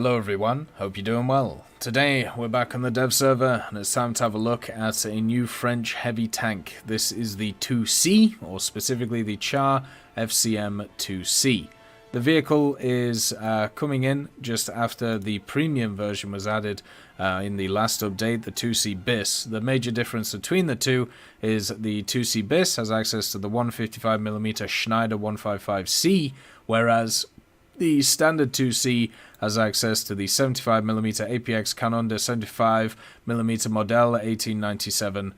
Hello everyone, hope you're doing well. Today we're back on the dev server and it's time to have a look at a new French heavy tank. This is the 2C, or specifically the Char FCM 2C. The vehicle is coming in just after the premium version was added in the last update, the 2C BIS. The major difference between the two is the 2C BIS has access to the 155mm Schneider 155C, whereas the standard 2C has access to the 75mm APX Canon de 75mm Model 1897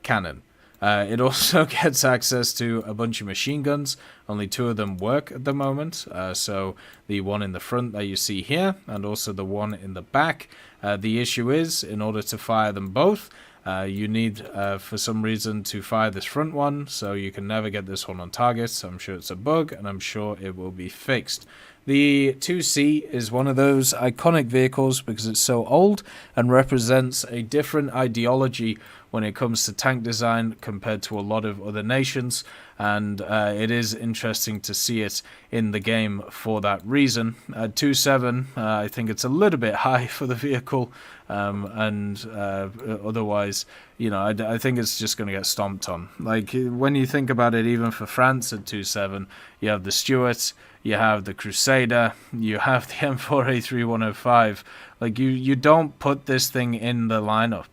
cannon. It also gets access to a bunch of machine guns. Only two of them work at the moment. So the one in the front that you see here, and also the one in the back. The issue is, in order to fire them both, you need, for some reason, to fire this front one, so you can never get this one on target. I'm sure it's a bug, and I'm sure it will be fixed. The 2C is one of those iconic vehicles because it's so old and represents a different ideology when it comes to tank design compared to a lot of other nations, and it is interesting to see it in the game for that reason. 2.7, I think it's a little bit high for the vehicle, and otherwise, you know, I think it's just going to get stomped on. Like, when you think about it, even for France at 2.7, you have the Stuart, you have the Crusader, you have the M4A3105. Like, you don't put this thing in the lineup.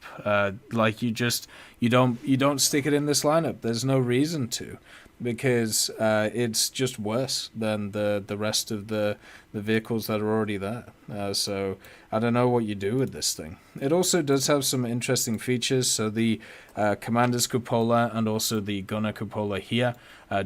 Like, you don't stick it in this lineup. There's no reason to, because it's just worse than the rest of the vehicles that are already there. So I don't know what you do with this thing. It also does have some interesting features. So the commander's cupola and also the gunner cupola here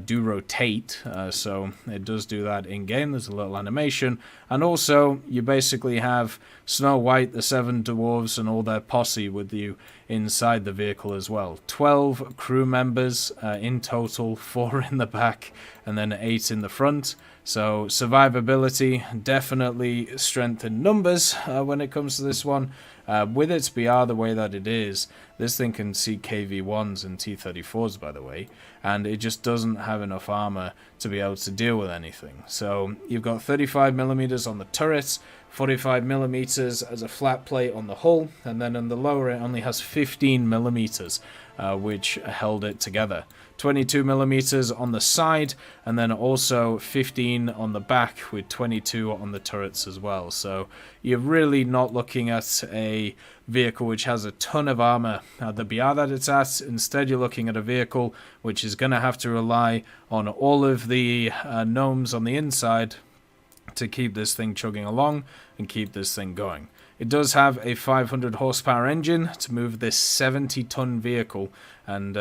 do rotate, so it does do that in game. There's a little animation, and also you basically have Snow White, the Seven Dwarves, and all their posse with you inside the vehicle as well. 12 crew members in total, 4 in the back and then 8 in the front. So survivability, definitely strength in numbers when it comes to this one. With its BR the way that it is, this thing can see KV-1s and T-34s, by the way, and it just doesn't have enough armor to be able to deal with anything. So you've got 35mm on the turrets, 45mm as a flat plate on the hull, and then on the lower it only has 15mm, which held it together. 22mm on the side, and then also 15 on the back with 22 on the turrets as well. So you're really not looking at a vehicle which has a ton of armor at the BR that it's at. Instead, you're looking at a vehicle which is going to have to rely on all of the gnomes on the inside to keep this thing chugging along and keep this thing going. It does have a 500 horsepower engine to move this 70-ton vehicle, and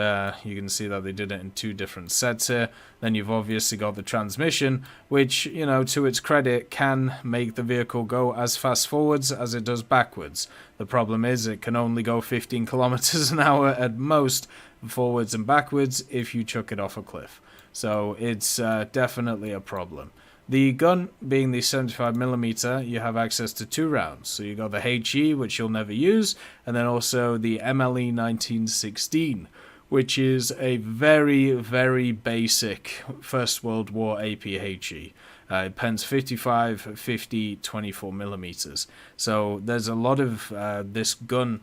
you can see that they did it in 2 different sets here. Then you've obviously got the transmission, which, you know, to its credit, can make the vehicle go as fast forwards as it does backwards. The problem is it can only go 15 kilometers an hour at most forwards and backwards if you chuck it off a cliff. So it's definitely a problem. The gun, being the 75mm, you have access to 2 rounds. So you got the HE, which you'll never use, and then also the MLE 1916, which is a very, very basic First World War APHE. It pens 55, 50, 24mm. So there's a lot of this gun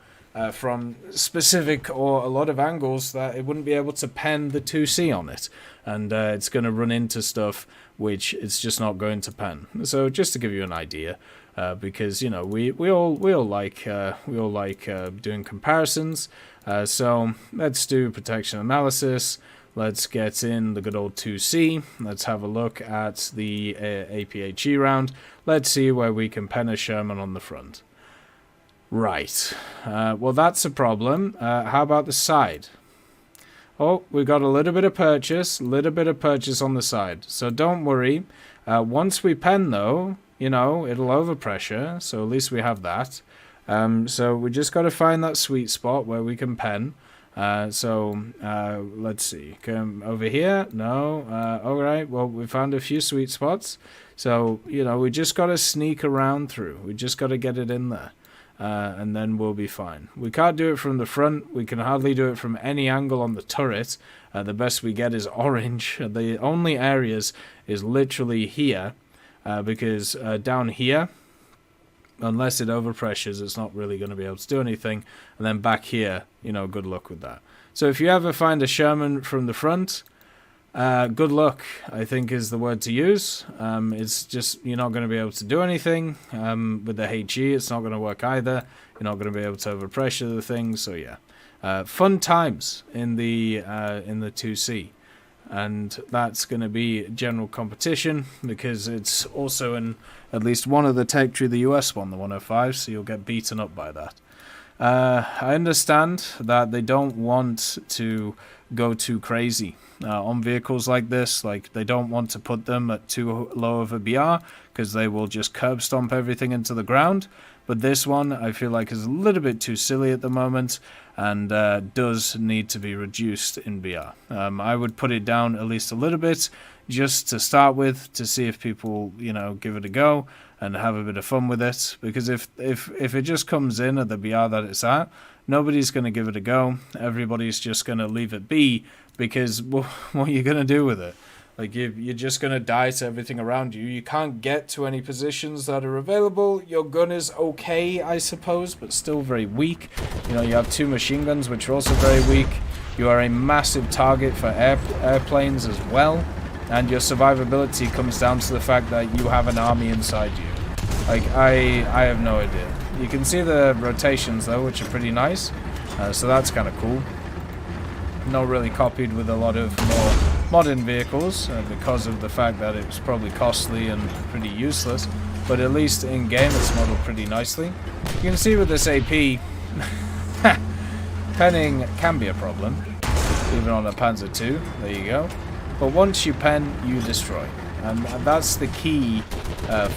from specific or a lot of angles that it wouldn't be able to pen the 2C on it, and it's going to run into stuff which it's just not going to pen. So just to give you an idea, because, you know, we all like doing comparisons. So let's do protection analysis. Let's get in the good old 2C. Let's have a look at the APHE round. Let's see where we can pen a Sherman on the front. Right. Well, that's a problem. How about the side? Oh, we got a little bit of purchase on the side. So don't worry. Once we pen, though, you know, it'll overpressure. So at least we have that. So we just got to find that sweet spot where we can pen. Let's see. Come over here. No. All right. Well, we found a few sweet spots. So, you know, we just got to sneak around through. We just got to get it in there. And then we'll be fine. We can't do it from the front. We can hardly do it from any angle on the turret. The best we get is orange. The only areas is literally here, because down here unless it overpressures, it's not really going to be able to do anything. And then back here, you know, good luck with that. So if you ever find a Sherman from the front, good luck, I think, is the word to use. It's just, you're not going to be able to do anything. With the HE, it's not going to work either. You're not going to be able to overpressure the thing. So yeah, fun times in the 2C. And that's going to be general competition, because it's also in at least one of the tech tree, the US one, the 105, so you'll get beaten up by that. I understand that they don't want to go too crazy on vehicles like this. Like, they don't want to put them at too low of a BR, because they will just curb stomp everything into the ground. But this one, I feel like, is a little bit too silly at the moment, and does need to be reduced in BR. I would put it down at least a little bit, just to start with, to see if people, you know, give it a go and have a bit of fun with it. Because if it just comes in at the BR that it's at, nobody's going to give it a go. Everybody's just going to leave it be, because what are you going to do with it? Like, you're just going to die to everything around you. You can't get to any positions that are available. Your gun is okay, I suppose, but still very weak. You know, you have 2 machine guns, which are also very weak. You are a massive target for airplanes as well. And your survivability comes down to the fact that you have an army inside you. Like, I have no idea. You can see the rotations, though, which are pretty nice. So that's kind of cool. Not really copied with a lot of more modern vehicles, because of the fact that it was probably costly and pretty useless, but at least in game it's modeled pretty nicely. You can see with this AP, penning can be a problem, even on a Panzer II. There you go. But once you pen, you destroy, and that's the key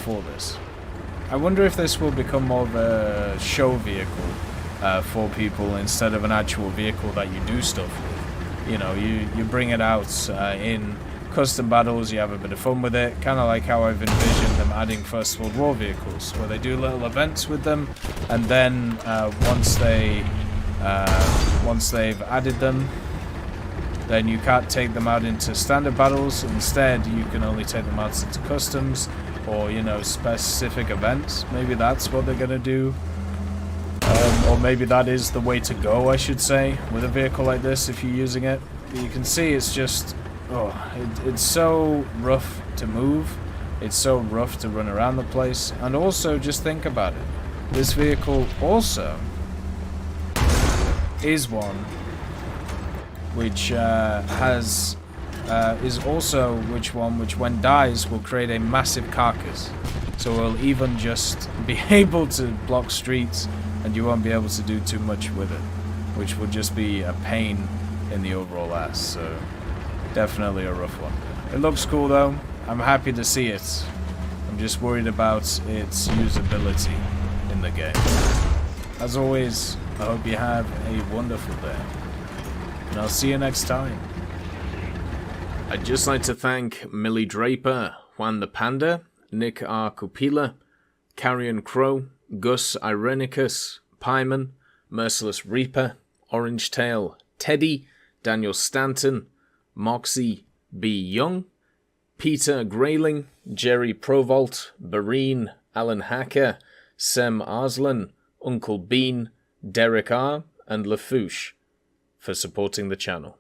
for this. I wonder if this will become more of a show vehicle for people, instead of an actual vehicle that you do stuff with. You know, you bring it out in custom battles, you have a bit of fun with it, kind of like how I've envisioned them adding First World War vehicles, where they do little events with them, and then once they've added them, then you can't take them out into standard battles. Instead, you can only take them out into customs, or, you know, specific events. Maybe that's what they're going to do. Or maybe that is the way to go, I should say, with a vehicle like this, if you're using it. But you can see it's just, it's so rough to move. It's so rough to run around the place. And also, just think about it. This vehicle also is one which which when dies will create a massive carcass. So it'll even just be able to block streets, and you won't be able to do too much with it, which would just be a pain in the overall ass. So definitely a rough one. It looks cool though. I'm happy to see it. I'm just worried about its usability in the game. As always, I hope you have a wonderful day, and I'll see you next time. I'd just like to thank Millie Draper, Juan the Panda, Nick R. Cupila, Carrion Crow, Gus Irenicus, Pyman, Merciless Reaper, Orange Tail, Teddy, Daniel Stanton, Moxie B. Young, Peter Grayling, Jerry Provolt, Bareen, Alan Hacker, Sem Arslan, Uncle Bean, Derek R., and Lafouche for supporting the channel.